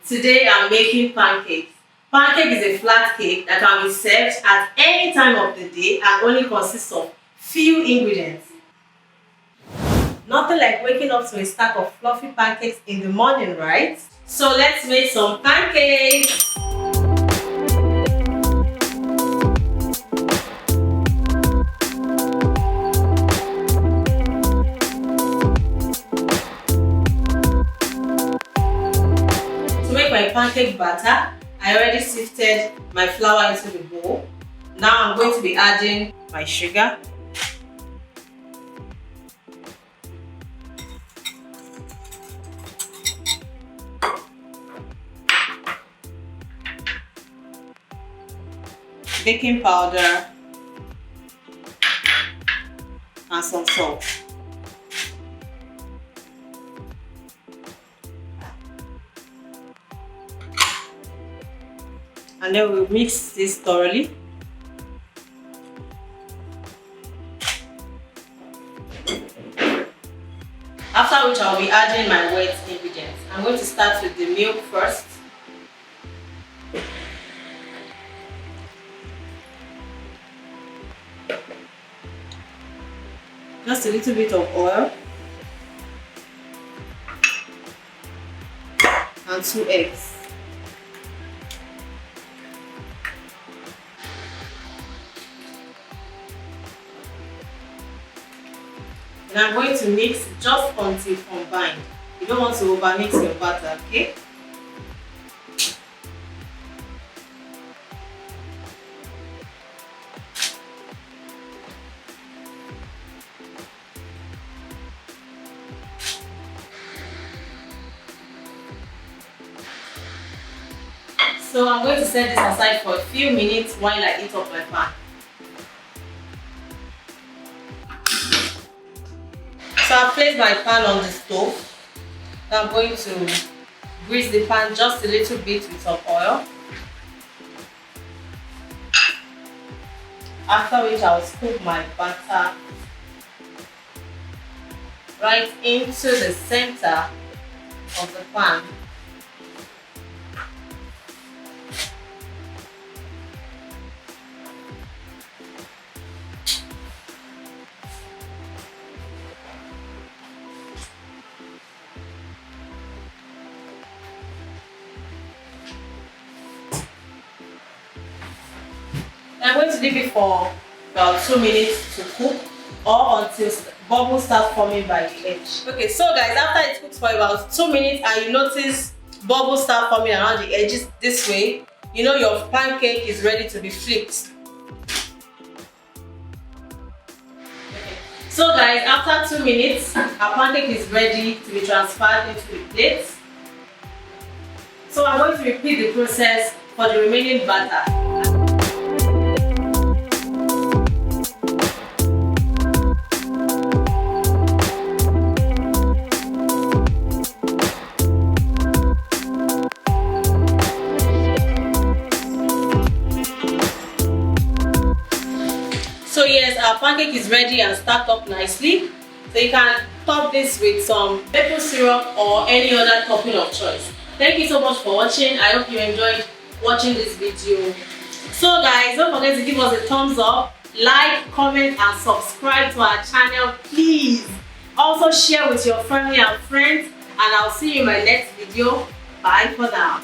Today I'm making pancakes. Pancake is a flat cake that can be served at any time of the day and only consists of few ingredients. Nothing like waking up to a stack of fluffy pancakes in the morning, right? So let's make some pancakes! To make my pancake batter, I already sifted my flour into the bowl. Now I'm going to be adding my sugar, baking powder, and some salt. And then we'll mix this thoroughly. After which I'll be adding my wet ingredients. I'm going to start with the milk first. Just a little bit of oil and 2 eggs. And I'm going to mix just until combined. You don't want to overmix your batter, okay? So I'm going to set this aside for a few minutes while I heat up my pan. So I've placed my pan on the stove. Now I'm going to grease the pan just a little bit with some oil. After which I'll scoop my batter right into the center of the pan. I'm going to leave it for about 2 minutes to cook or until bubbles start forming by the edge. Okay, so guys, after it cooks for about 2 minutes and you notice bubbles start forming around the edges this way, you know your pancake is ready to be flipped. Okay. So guys, after 2 minutes, our pancake is ready to be transferred into the plate. So I'm going to repeat the process for the remaining batter. So yes, our pancake is ready and stacked up nicely. So you can top this with some maple syrup or any other topping of choice. Thank you so much for watching. I hope you enjoyed watching this video. So guys, don't forget to give us a thumbs up, like, comment and subscribe to our channel, please. Also share with your family and friends, and I'll see you in my next video. Bye for now.